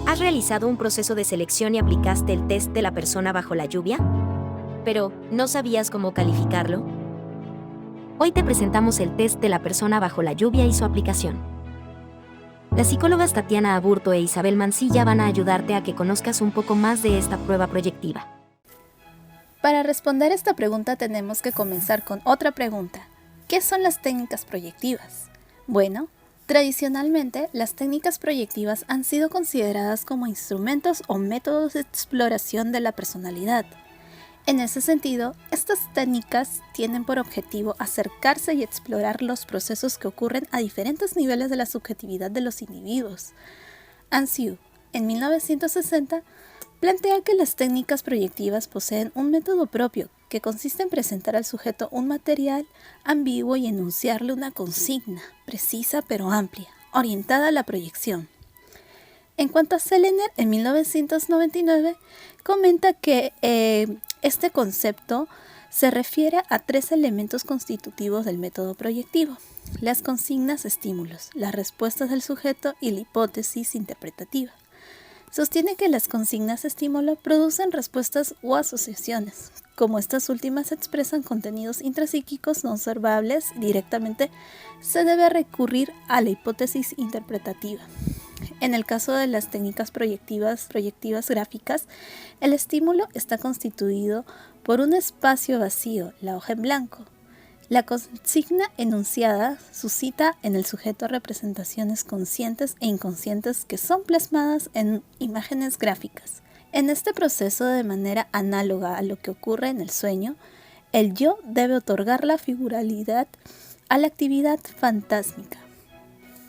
¿Has realizado un proceso de selección y aplicaste el test de la persona bajo la lluvia? Pero, ¿no sabías cómo calificarlo? Hoy te presentamos el test de la persona bajo la lluvia y su aplicación. Las psicólogas Tatiana Aburto e Isabel Mancilla van a ayudarte a que conozcas un poco más de esta prueba proyectiva. Para responder esta pregunta tenemos que comenzar con otra pregunta. ¿Qué son las técnicas proyectivas? Bueno, tradicionalmente las técnicas proyectivas han sido consideradas como instrumentos o métodos de exploración de la personalidad. En ese sentido, estas técnicas tienen por objetivo acercarse y explorar los procesos que ocurren a diferentes niveles de la subjetividad de los individuos. Ansiu, en 1960, plantea que las técnicas proyectivas poseen un método propio que consiste en presentar al sujeto un material ambiguo y enunciarle una consigna, precisa pero amplia, orientada a la proyección. En cuanto a Selener, en 1999, comenta que este concepto se refiere a 3 elementos constitutivos del método proyectivo: las consignas estímulos, las respuestas del sujeto y la hipótesis interpretativa. Sostiene que las consignas estímulo producen respuestas o asociaciones. Como estas últimas expresan contenidos intrapsíquicos no observables directamente, se debe recurrir a la hipótesis interpretativa. En el caso de las técnicas proyectivas gráficas, el estímulo está constituido por un espacio vacío, la hoja en blanco. La consigna enunciada suscita en el sujeto representaciones conscientes e inconscientes que son plasmadas en imágenes gráficas. En este proceso, de manera análoga a lo que ocurre en el sueño, el yo debe otorgar la figuralidad a la actividad fantásmica.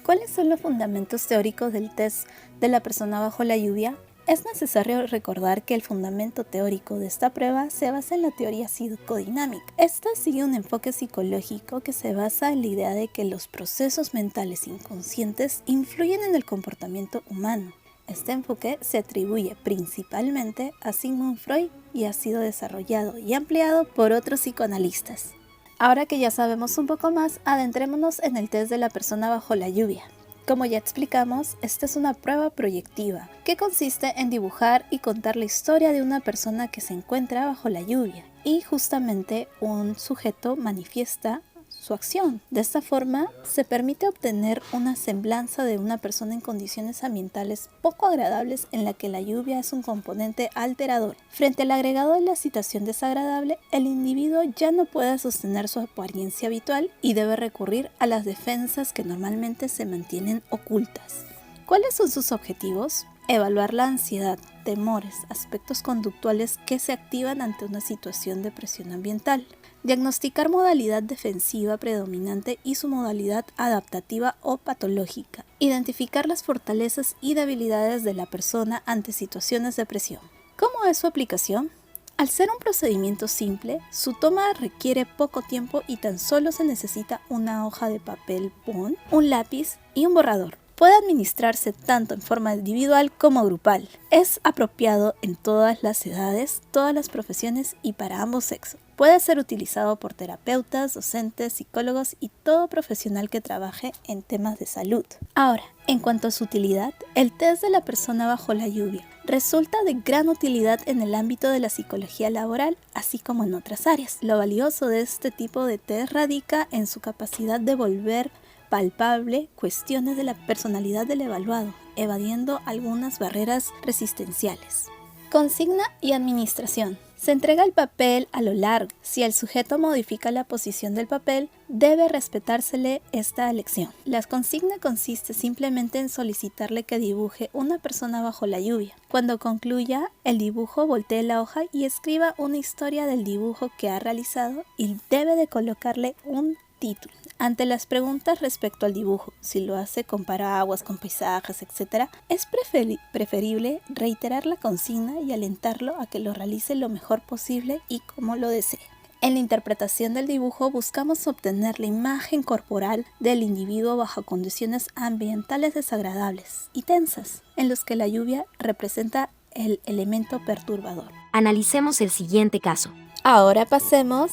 ¿Cuáles son los fundamentos teóricos del test de la persona bajo la lluvia? Es necesario recordar que el fundamento teórico de esta prueba se basa en la teoría psicodinámica. Esta sigue un enfoque psicológico que se basa en la idea de que los procesos mentales inconscientes influyen en el comportamiento humano. Este enfoque se atribuye principalmente a Sigmund Freud y ha sido desarrollado y ampliado por otros psicoanalistas. Ahora que ya sabemos un poco más, adentrémonos en el test de la persona bajo la lluvia. Como ya explicamos, esta es una prueba proyectiva que consiste en dibujar y contar la historia de una persona que se encuentra bajo la lluvia y justamente un sujeto manifiesta su acción. De esta forma se permite obtener una semblanza de una persona en condiciones ambientales poco agradables en la que la lluvia es un componente alterador. Frente al agregado de la situación desagradable, el individuo ya no puede sostener su apariencia habitual y debe recurrir a las defensas que normalmente se mantienen ocultas. ¿Cuáles son sus objetivos? Evaluar la ansiedad, temores, aspectos conductuales que se activan ante una situación de presión ambiental. Diagnosticar modalidad defensiva predominante y su modalidad adaptativa o patológica. Identificar las fortalezas y debilidades de la persona ante situaciones de presión. ¿Cómo es su aplicación? Al ser un procedimiento simple, su toma requiere poco tiempo y tan solo se necesita una hoja de papel bond, un lápiz y un borrador. Puede administrarse tanto en forma individual como grupal. Es apropiado en todas las edades, todas las profesiones y para ambos sexos. Puede ser utilizado por terapeutas, docentes, psicólogos y todo profesional que trabaje en temas de salud. Ahora, en cuanto a su utilidad, el test de la persona bajo la lluvia resulta de gran utilidad en el ámbito de la psicología laboral, así como en otras áreas. Lo valioso de este tipo de test radica en su capacidad de volver palpable cuestiones de la personalidad del evaluado, evadiendo algunas barreras resistenciales. Consigna y administración. Se entrega el papel a lo largo. Si el sujeto modifica la posición del papel, debe respetársele esta elección. La consigna consiste simplemente en solicitarle que dibuje una persona bajo la lluvia. Cuando concluya el dibujo, voltee la hoja y escriba una historia del dibujo que ha realizado y debe de colocarle un título. Ante las preguntas respecto al dibujo, si lo hace con paraguas, con paisajes, etc., es preferible reiterar la consigna y alentarlo a que lo realice lo mejor posible y como lo desee. En la interpretación del dibujo buscamos obtener la imagen corporal del individuo bajo condiciones ambientales desagradables y tensas, en los que la lluvia representa el elemento perturbador. Analicemos el siguiente caso. Ahora pasemos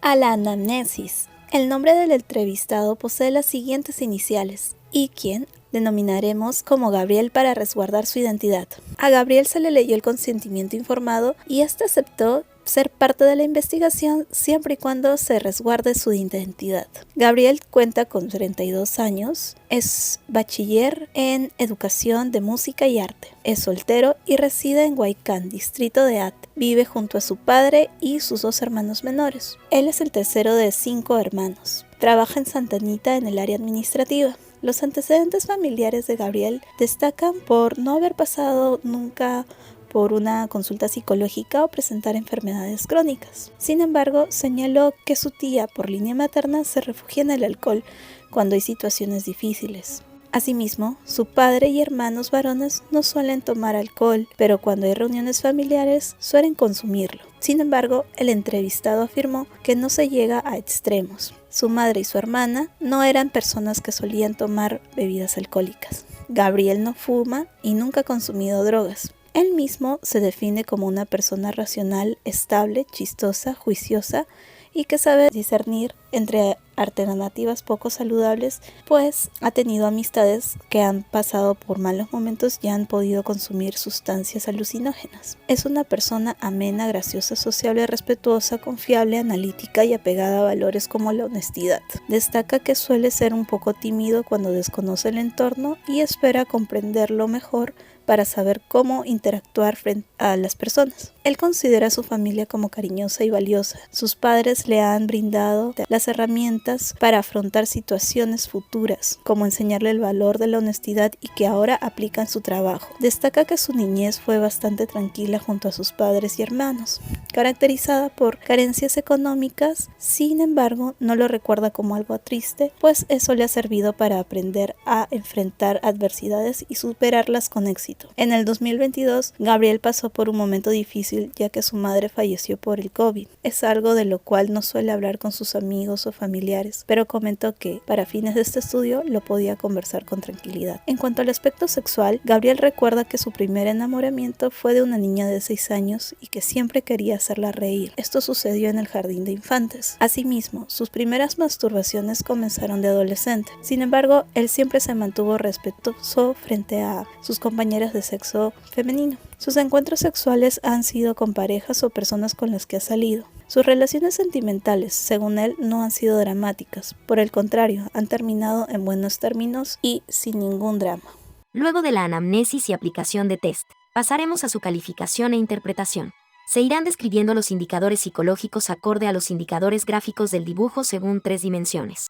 a la anamnesis. El nombre del entrevistado posee las siguientes iniciales y quien denominaremos como Gabriel para resguardar su identidad. A Gabriel se le leyó el consentimiento informado y éste aceptó ser parte de la investigación siempre y cuando se resguarde su identidad. Gabriel cuenta con 32 años, es bachiller en educación de música y arte, es soltero y reside en Huaycán, distrito de Ate. Vive junto a su padre y sus 2 hermanos menores. Él es el tercero de 5 hermanos. Trabaja en Santa Anita en el área administrativa. Los antecedentes familiares de Gabriel destacan por no haber pasado nunca por una consulta psicológica o presentar enfermedades crónicas. Sin embargo, señaló que su tía por línea materna se refugia en el alcohol cuando hay situaciones difíciles. Asimismo, su padre y hermanos varones no suelen tomar alcohol, pero cuando hay reuniones familiares suelen consumirlo. Sin embargo, el entrevistado afirmó que no se llega a extremos. Su madre y su hermana no eran personas que solían tomar bebidas alcohólicas. Gabriel no fuma y nunca ha consumido drogas. Él mismo se define como una persona racional, estable, chistosa, juiciosa y que sabe discernir entre alternativas poco saludables, pues ha tenido amistades que han pasado por malos momentos y han podido consumir sustancias alucinógenas. Es una persona amena, graciosa, sociable, respetuosa, confiable, analítica y apegada a valores como la honestidad. Destaca que suele ser un poco tímido cuando desconoce el entorno y espera comprenderlo mejor para saber cómo interactuar frente a las personas. Él considera a su familia como cariñosa y valiosa. Sus padres le han brindado las herramientas para afrontar situaciones futuras, como enseñarle el valor de la honestidad y que ahora aplica en su trabajo. Destaca que su niñez fue bastante tranquila junto a sus padres y hermanos, caracterizada por carencias económicas. Sin embargo, no lo recuerda como algo triste, pues eso le ha servido para aprender a enfrentar adversidades y superarlas con éxito. En el 2022, Gabriel pasó por un momento difícil ya que su madre falleció por el COVID. Es algo de lo cual no suele hablar con sus amigos o familiares, pero comentó que, para fines de este estudio, lo podía conversar con tranquilidad. En cuanto al aspecto sexual, Gabriel recuerda que su primer enamoramiento fue de una niña de 6 años y que siempre quería hacerla reír. Esto sucedió en el jardín de infantes. Asimismo, sus primeras masturbaciones comenzaron de adolescente. Sin embargo, él siempre se mantuvo respetuoso frente a sus compañeras de sexo femenino. Sus encuentros sexuales han sido con parejas o personas con las que ha salido. Sus relaciones sentimentales, según él, no han sido dramáticas. Por el contrario, han terminado en buenos términos y sin ningún drama. Luego de la anamnesis y aplicación de test, pasaremos a su calificación e interpretación. Se irán describiendo los indicadores psicológicos acorde a los indicadores gráficos del dibujo según 3 dimensiones.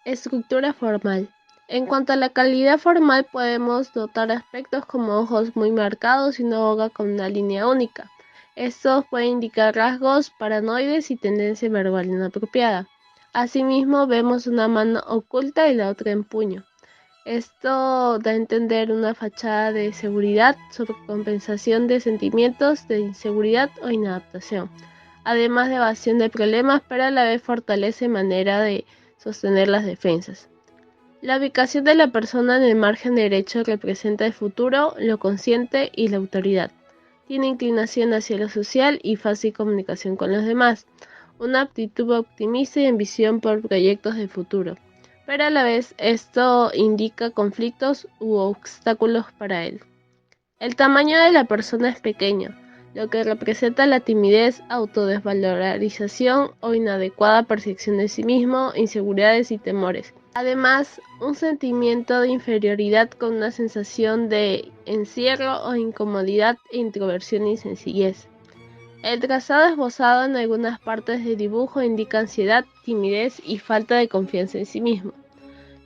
Estructura formal. En cuanto a la calidad formal, podemos notar aspectos como ojos muy marcados y una boca con una línea única. Estos pueden indicar rasgos paranoides y tendencia verbal inapropiada. Asimismo, vemos una mano oculta y la otra en puño. Esto da a entender una fachada de seguridad sobre compensación de sentimientos de inseguridad o inadaptación, además de evasión de problemas, pero a la vez fortalece manera de sostener las defensas. La ubicación de la persona en el margen derecho representa el futuro, lo consciente y la autoridad. Tiene inclinación hacia lo social y fácil comunicación con los demás, una aptitud optimista y ambición por proyectos de futuro, pero a la vez esto indica conflictos u obstáculos para él. El tamaño de la persona es pequeño, lo que representa la timidez, autodesvalorización o inadecuada percepción de sí mismo, inseguridades y temores. Además, un sentimiento de inferioridad con una sensación de encierro o incomodidad, introversión y sencillez. El trazado esbozado en algunas partes del dibujo indica ansiedad, timidez y falta de confianza en sí mismo.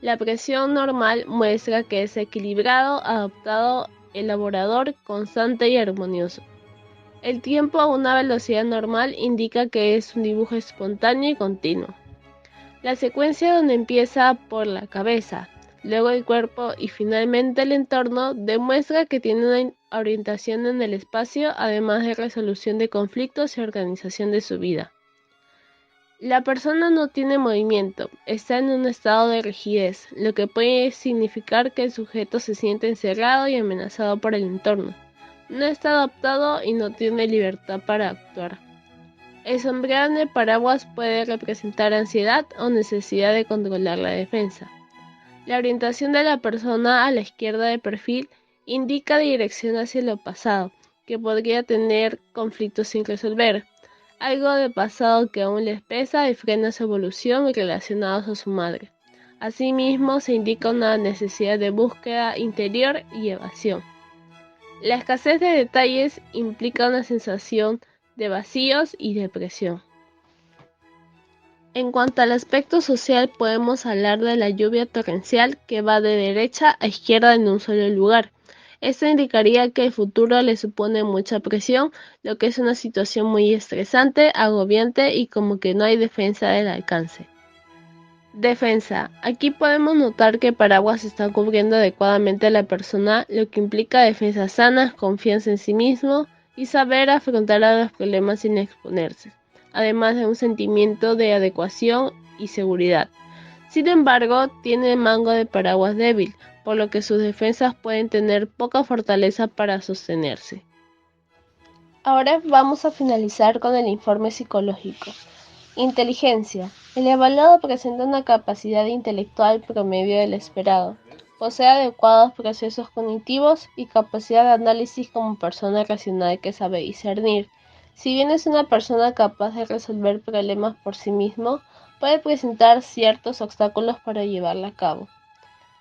La presión normal muestra que es equilibrado, adaptado, elaborador, constante y armonioso. El tiempo a una velocidad normal indica que es un dibujo espontáneo y continuo. La secuencia donde empieza por la cabeza, luego el cuerpo y finalmente el entorno demuestra que tiene una orientación en el espacio, además de resolución de conflictos y organización de su vida. La persona no tiene movimiento, está en un estado de rigidez, lo que puede significar que el sujeto se siente encerrado y amenazado por el entorno. No está adaptado y no tiene libertad para actuar. El sombreado en el paraguas puede representar ansiedad o necesidad de controlar la defensa. La orientación de la persona a la izquierda de perfil indica dirección hacia lo pasado, que podría tener conflictos sin resolver, algo de pasado que aún les pesa y frena su evolución relacionados a su madre. Asimismo, se indica una necesidad de búsqueda interior y evasión. La escasez de detalles implica una sensación de vacíos y depresión. En cuanto al aspecto social, podemos hablar de la lluvia torrencial que va de derecha a izquierda en un solo lugar. Esto indicaría que el futuro le supone mucha presión, lo que es una situación muy estresante, agobiante y como que no hay defensa del alcance. Defensa. Aquí podemos notar que el paraguas está cubriendo adecuadamente a la persona, lo que implica defensas sanas, confianza en sí mismo y saber afrontar a los problemas sin exponerse, además de un sentimiento de adecuación y seguridad. Sin embargo, tiene mango de paraguas débil, por lo que sus defensas pueden tener poca fortaleza para sostenerse. Ahora vamos a finalizar con el informe psicológico. Inteligencia. El evaluado presenta una capacidad intelectual promedio del esperado. Posee adecuados procesos cognitivos y capacidad de análisis como persona racional que sabe discernir. Si bien es una persona capaz de resolver problemas por sí mismo, puede presentar ciertos obstáculos para llevarla a cabo.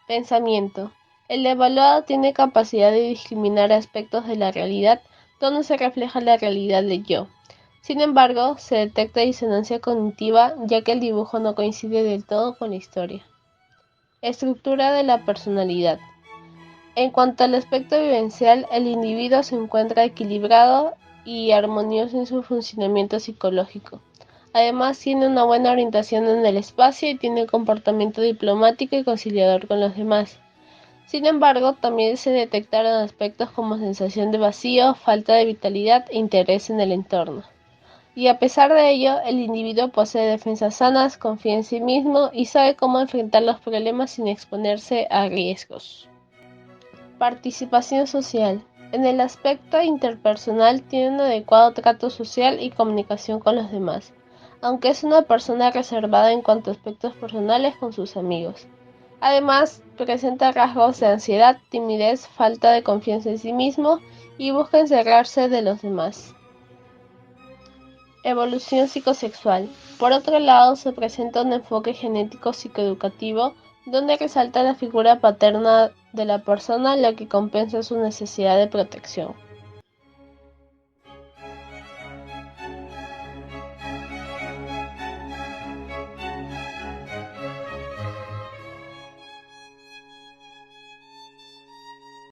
Pensamiento. El evaluado tiene capacidad de discriminar aspectos de la realidad donde se refleja la realidad del yo. Sin embargo, se detecta disonancia cognitiva ya que el dibujo no coincide del todo con la historia. Estructura de la personalidad. En cuanto al aspecto vivencial, el individuo se encuentra equilibrado y armonioso en su funcionamiento psicológico. Además, tiene una buena orientación en el espacio y tiene un comportamiento diplomático y conciliador con los demás. Sin embargo, también se detectaron aspectos como sensación de vacío, falta de vitalidad e interés en el entorno. Y a pesar de ello, el individuo posee defensas sanas, confía en sí mismo y sabe cómo enfrentar los problemas sin exponerse a riesgos. Participación social. En el aspecto interpersonal tiene un adecuado trato social y comunicación con los demás, aunque es una persona reservada en cuanto a aspectos personales con sus amigos. Además, presenta rasgos de ansiedad, timidez, falta de confianza en sí mismo y busca encerrarse de los demás. Evolución psicosexual. Por otro lado, se presenta un enfoque genético psicoeducativo donde resalta la figura paterna de la persona, lo que compensa su necesidad de protección.